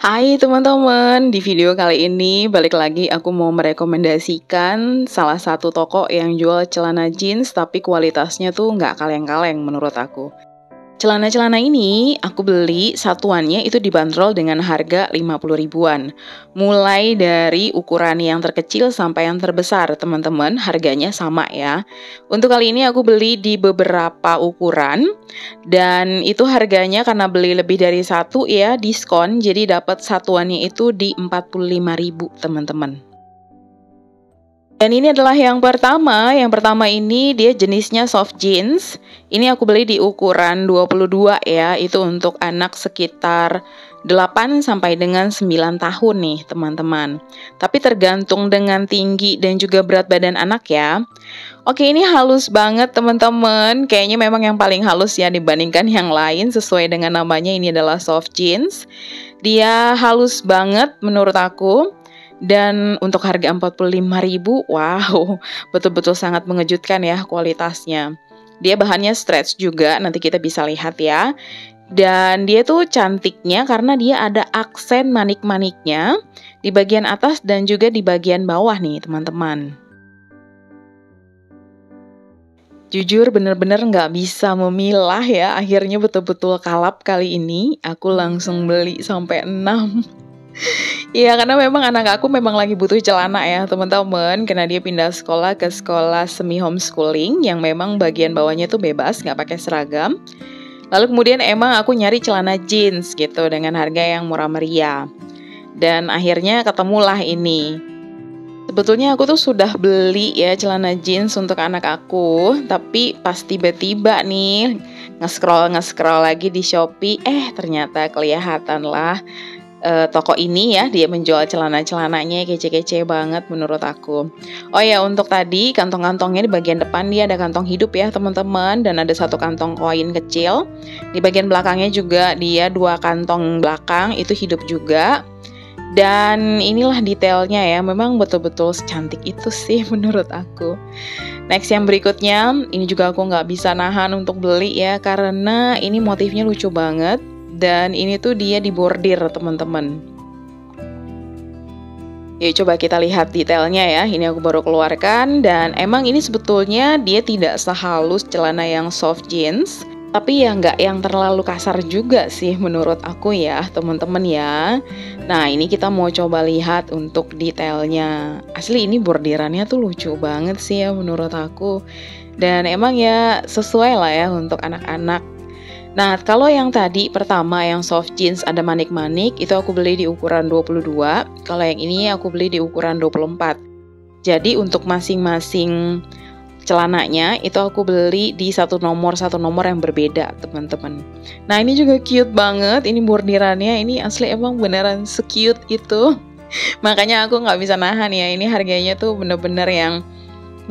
Hai teman-teman, di video kali ini balik lagi aku mau merekomendasikan salah satu toko yang jual celana jeans tapi kualitasnya tuh nggak kaleng-kaleng menurut aku. Celana-celana ini aku beli satuannya itu dibanderol dengan harga 50 ribuan. Mulai dari ukuran yang terkecil sampai yang terbesar, teman-teman, harganya sama ya. Untuk kali ini aku beli di beberapa ukuran dan itu harganya karena beli lebih dari satu ya, diskon. Jadi dapat satuannya itu di 45 ribu, teman-teman. Dan ini adalah yang pertama. Yang pertama ini dia jenisnya soft jeans. Ini aku beli di ukuran 22 ya. Itu untuk anak sekitar 8 sampai dengan 9 tahun nih, teman-teman. Tapi tergantung dengan tinggi dan juga berat badan anak ya. Oke, ini halus banget, teman-teman. Kayaknya memang yang paling halus ya dibandingkan yang lain sesuai dengan namanya, ini adalah soft jeans. Dia halus banget menurut aku. Dan untuk harga 45 ribu, wow, betul-betul sangat mengejutkan ya kualitasnya. Dia bahannya stretch juga, nanti kita bisa lihat ya. Dan dia tuh cantiknya karena dia ada aksen manik-maniknya di bagian atas dan juga di bagian bawah nih teman-teman. Jujur bener-bener nggak bisa memilah ya, akhirnya betul-betul kalap kali ini. Aku langsung beli sampai 6. Iya, karena memang anak aku memang lagi butuh celana ya, teman-teman. Karena dia pindah sekolah ke sekolah semi homeschooling yang memang bagian bawahnya tuh bebas, nggak pakai seragam. Lalu kemudian emang aku nyari celana jeans gitu dengan harga yang murah meriah. Dan akhirnya ketemulah ini. Sebetulnya aku tuh sudah beli ya celana jeans untuk anak aku, tapi pas tiba-tiba nih nge-scroll lagi di Shopee, ternyata kelihatan lah toko ini ya, dia menjual celana-celananya kece-kece banget menurut aku. Oh ya, untuk tadi kantong-kantongnya di bagian depan dia ada kantong hidup ya teman-teman, dan ada satu kantong koin kecil. Di bagian belakangnya juga dia 2 kantong belakang itu hidup juga. Dan inilah detailnya ya, memang betul-betul secantik itu sih menurut aku. Next yang berikutnya, ini juga aku nggak bisa nahan untuk beli ya, karena ini motifnya lucu banget. Dan ini tuh dia dibordir teman-teman. Yuk coba kita lihat detailnya ya. Ini aku baru keluarkan dan emang ini sebetulnya dia tidak sehalus celana yang soft jeans. Tapi ya nggak yang terlalu kasar juga sih menurut aku ya teman-teman ya. Nah ini kita mau coba lihat untuk detailnya. Asli ini bordirannya tuh lucu banget sih ya menurut aku. Dan emang ya sesuai lah ya untuk anak-anak. Nah, kalau yang tadi pertama yang soft jeans ada manik-manik itu aku beli di ukuran 22. Kalau yang ini aku beli di ukuran 24. Jadi untuk masing-masing celananya itu aku beli di satu nomor yang berbeda, teman-teman. Nah, ini juga cute banget. Ini bordirannya ini asli emang beneran se-cute itu. Makanya aku nggak bisa nahan ya. Ini harganya tuh bener-bener yang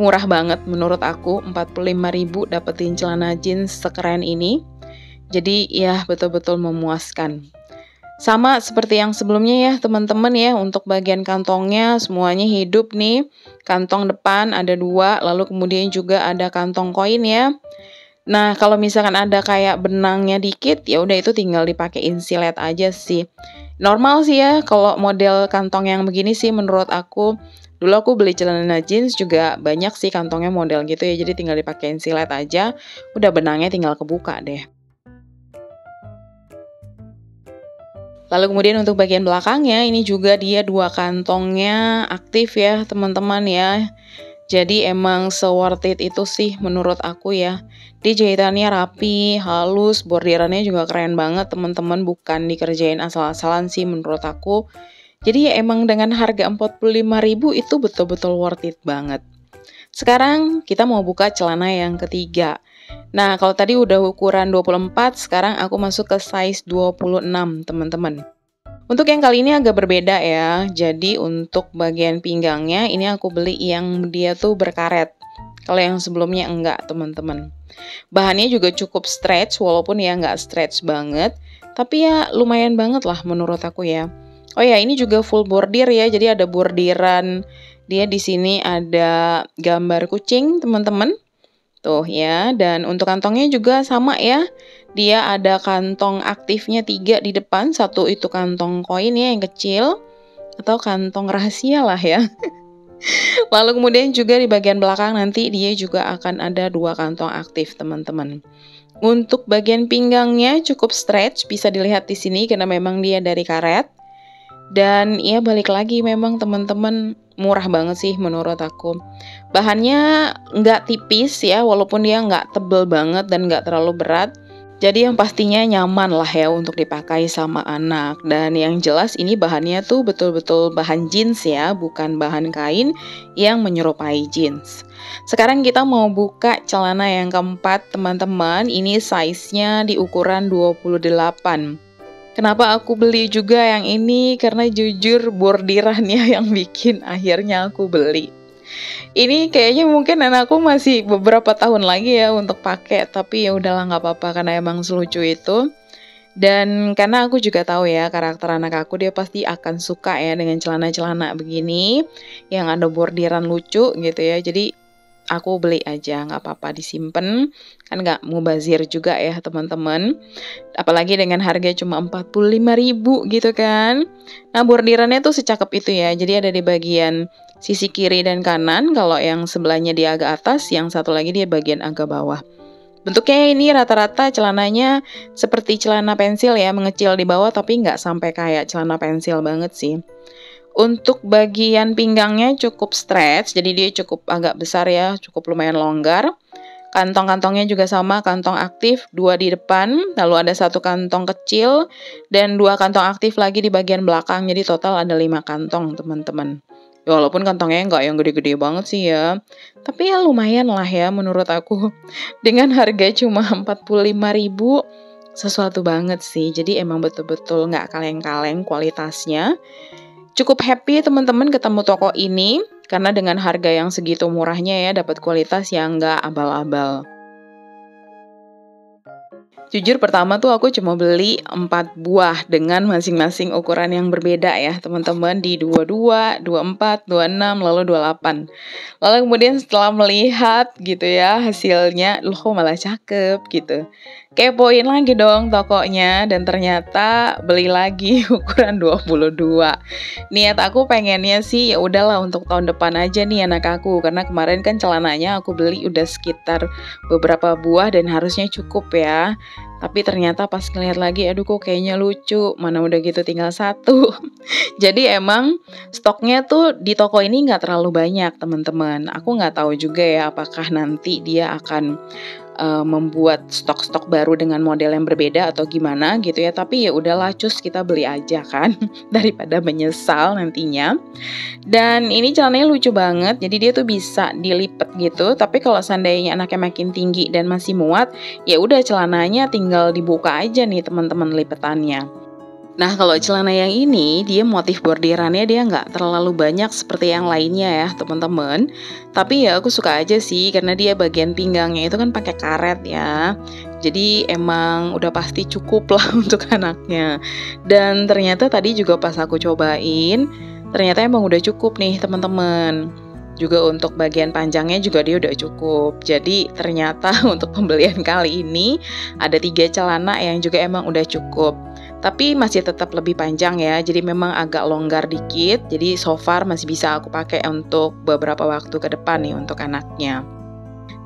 murah banget menurut aku. 45 ribu dapetin celana jeans sekeren ini. Jadi ya betul-betul memuaskan. Sama seperti yang sebelumnya ya teman-teman ya, untuk bagian kantongnya semuanya hidup nih. Kantong depan ada 2, lalu kemudian juga ada kantong koin ya. Nah kalau misalkan ada kayak benangnya dikit ya udah itu tinggal dipakein silet aja sih. Normal sih ya kalau model kantong yang begini sih menurut aku. Dulu aku beli celana jeans juga banyak sih kantongnya model gitu ya, jadi tinggal dipakein silet aja, udah benangnya tinggal kebuka deh. Lalu kemudian untuk bagian belakangnya ini juga dia 2 kantongnya aktif ya teman-teman ya. Jadi emang se-worth it itu sih menurut aku ya. Dia jahitannya rapi, halus, bordirannya juga keren banget teman-teman, bukan dikerjain asal-asalan sih menurut aku. Jadi ya emang dengan harga 45 ribu itu betul-betul worth it banget. Sekarang kita mau buka celana yang ketiga. Nah, kalau tadi udah ukuran 24, sekarang aku masuk ke size 26, teman-teman. Untuk yang kali ini agak berbeda ya. Jadi untuk bagian pinggangnya ini aku beli yang dia tuh berkaret. Kalau yang sebelumnya enggak, teman-teman. Bahannya juga cukup stretch, walaupun ya nggak stretch banget. Tapi ya lumayan banget lah menurut aku ya. Oh ya, ini juga full bordir ya. Jadi ada bordiran. Dia di sini ada gambar kucing, teman-teman. Tuh ya, dan untuk kantongnya juga sama ya. Dia ada kantong aktifnya 3 di depan, satu itu kantong koin ya yang kecil, atau kantong rahasia lah ya. Lalu kemudian juga di bagian belakang nanti dia juga akan ada 2 kantong aktif teman-teman. Untuk bagian pinggangnya cukup stretch, bisa dilihat di sini karena memang dia dari karet. Dan ya balik lagi memang teman-teman murah banget sih menurut aku. Bahannya nggak tipis ya, walaupun dia nggak tebel banget dan nggak terlalu berat. Jadi yang pastinya nyaman lah ya untuk dipakai sama anak. Dan yang jelas ini bahannya tuh betul-betul bahan jeans ya, bukan bahan kain yang menyerupai jeans. Sekarang kita mau buka celana yang keempat teman-teman. Ini size-nya di ukuran 28. Kenapa aku beli juga yang ini? Karena jujur bordirannya yang bikin akhirnya aku beli. Ini kayaknya mungkin anakku masih beberapa tahun lagi ya untuk pakai, tapi ya udahlah nggak apa-apa karena emang selucu itu. Dan karena aku juga tahu ya karakter anak aku, dia pasti akan suka ya dengan celana-celana begini yang ada bordiran lucu gitu ya. Jadi aku beli aja, nggak apa-apa disimpan, kan nggak mubazir juga ya teman-teman. Apalagi dengan harga cuma 45.000 gitu kan. Nah bordirannya tuh secakep itu ya, jadi ada di bagian sisi kiri dan kanan. Kalau yang sebelahnya dia agak atas, yang satu lagi dia bagian agak bawah. Bentuknya ini rata-rata celananya seperti celana pensil ya, mengecil di bawah tapi nggak sampai kayak celana pensil banget sih. Untuk bagian pinggangnya cukup stretch, jadi dia cukup agak besar ya, cukup lumayan longgar. Kantong-kantongnya juga sama, kantong aktif 2 di depan, lalu ada 1 kantong kecil, dan 2 kantong aktif lagi di bagian belakang, jadi total ada 5 kantong teman-teman. Ya, walaupun kantongnya nggak yang gede-gede banget sih ya, tapi ya lumayan lah ya menurut aku. Dengan harga cuma 45.000, sesuatu banget sih, jadi emang betul-betul nggak kaleng-kaleng kualitasnya. Cukup happy teman-teman ketemu toko ini, karena dengan harga yang segitu murahnya ya dapat kualitas yang nggak abal-abal. Jujur pertama tuh aku cuma beli 4 buah dengan masing-masing ukuran yang berbeda ya teman-teman, di 22, 24, 26, lalu 28. Lalu kemudian setelah melihat gitu ya hasilnya, loh kok malah cakep gitu. Kepoin lagi dong tokonya dan ternyata beli lagi ukuran 22. Niat aku pengennya sih ya udahlah untuk tahun depan aja nih anak aku, karena kemarin kan celananya aku beli udah sekitar beberapa buah dan harusnya cukup ya. Tapi ternyata pas ngeliat lagi, aduh kok kayaknya lucu, mana udah gitu tinggal 1. Jadi emang stoknya tuh di toko ini nggak terlalu banyak teman-teman. Aku nggak tahu juga ya apakah nanti dia akan membuat stok-stok baru dengan model yang berbeda atau gimana gitu ya. Tapi ya udahlah cus kita beli aja kan daripada menyesal nantinya. Dan ini celananya lucu banget, jadi dia tuh bisa dilipet gitu. Tapi kalau seandainya anaknya makin tinggi dan masih muat, ya udah celananya tinggal dibuka aja nih teman-teman lipetannya. Nah kalau celana yang ini dia motif bordirannya dia nggak terlalu banyak seperti yang lainnya ya teman-teman. Tapi ya aku suka aja sih karena dia bagian pinggangnya itu kan pakai karet ya. Jadi emang udah pasti cukup lah untuk anaknya. Dan ternyata tadi juga pas aku cobain, ternyata emang udah cukup nih teman-teman. Juga untuk bagian panjangnya juga dia udah cukup. Jadi ternyata untuk pembelian kali ini ada 3 celana yang juga emang udah cukup. Tapi masih tetap lebih panjang ya, jadi memang agak longgar dikit. Jadi so far masih bisa aku pakai untuk beberapa waktu ke depan nih untuk anaknya.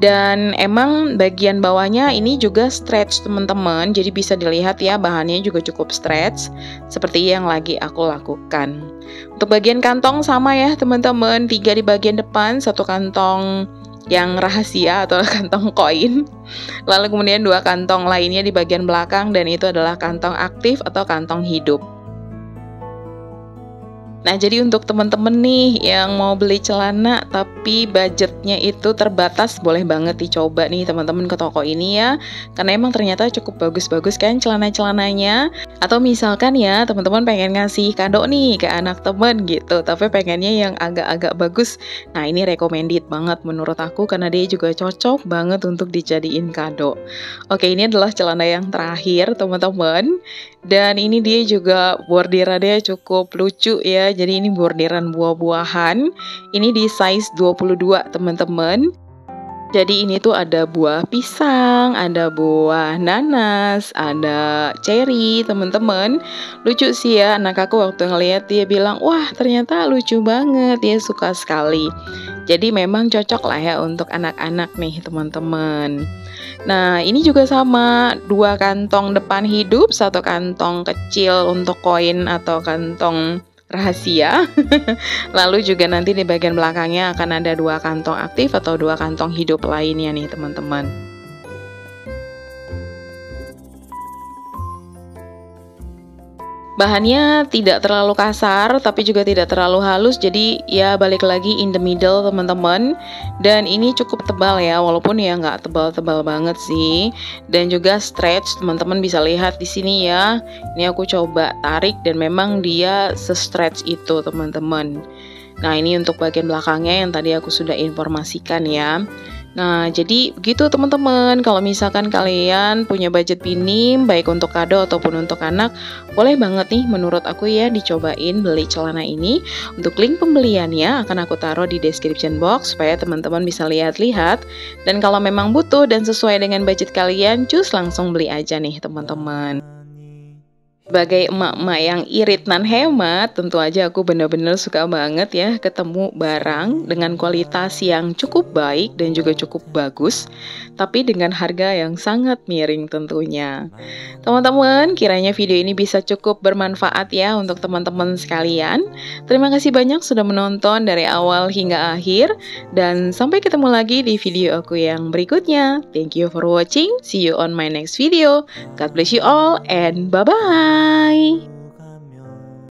Dan emang bagian bawahnya ini juga stretch teman-teman, jadi bisa dilihat ya bahannya juga cukup stretch seperti yang lagi aku lakukan. Untuk bagian kantong sama ya teman-teman, 3 di bagian depan, 1 kantong yang rahasia atau kantong koin. Lalu kemudian 2 kantong lainnya di bagian belakang dan itu adalah kantong aktif atau kantong hidup. Nah jadi untuk teman-teman nih yang mau beli celana tapi budgetnya itu terbatas, boleh banget dicoba nih teman-teman ke toko ini ya. Karena emang ternyata cukup bagus-bagus kan celana-celananya. Atau misalkan ya teman-teman pengen ngasih kado nih ke anak teman gitu, tapi pengennya yang agak-agak bagus. Nah ini recommended banget menurut aku karena dia juga cocok banget untuk dijadiin kado. Oke ini adalah celana yang terakhir teman-teman. Dan ini dia juga bordirannya cukup lucu ya. Jadi ini bordiran buah-buahan. Ini di size 22 teman-teman. Jadi ini tuh ada buah pisang, ada buah nanas, ada cherry, teman-teman. Lucu sih ya, anak aku waktu ngeliat dia bilang, wah ternyata lucu banget, dia suka sekali. Jadi memang cocok lah ya untuk anak-anak nih teman-teman. Nah ini juga sama, 2 kantong depan hidup, 1 kantong kecil untuk koin atau kantong rahasia. Lalu juga nanti di bagian belakangnya akan ada 2 kantong aktif atau 2 kantong hidup lainnya nih teman-teman. Bahannya tidak terlalu kasar tapi juga tidak terlalu halus, jadi ya balik lagi in the middle teman-teman. Dan ini cukup tebal ya, walaupun ya nggak tebal-tebal banget sih. Dan juga stretch, teman-teman bisa lihat di sini ya. Ini aku coba tarik dan memang dia se-stretch itu teman-teman. Nah ini untuk bagian belakangnya yang tadi aku sudah informasikan ya. Nah, jadi begitu teman-teman, kalau misalkan kalian punya budget minim, baik untuk kado ataupun untuk anak, boleh banget nih menurut aku ya dicobain beli celana ini. Untuk link pembeliannya akan aku taruh di description box, supaya teman-teman bisa lihat-lihat. Dan kalau memang butuh dan sesuai dengan budget kalian, cus langsung beli aja nih teman-teman. Sebagai emak-emak yang irit nan hemat, tentu aja aku bener-bener suka banget ya ketemu barang dengan kualitas yang cukup baik dan juga cukup bagus, tapi dengan harga yang sangat miring tentunya. Teman-teman, kiranya video ini bisa cukup bermanfaat ya untuk teman-teman sekalian. Terima kasih banyak sudah menonton dari awal hingga akhir, dan sampai ketemu lagi di video aku yang berikutnya. Thank you for watching, see you on my next video. God bless you all, and bye-bye!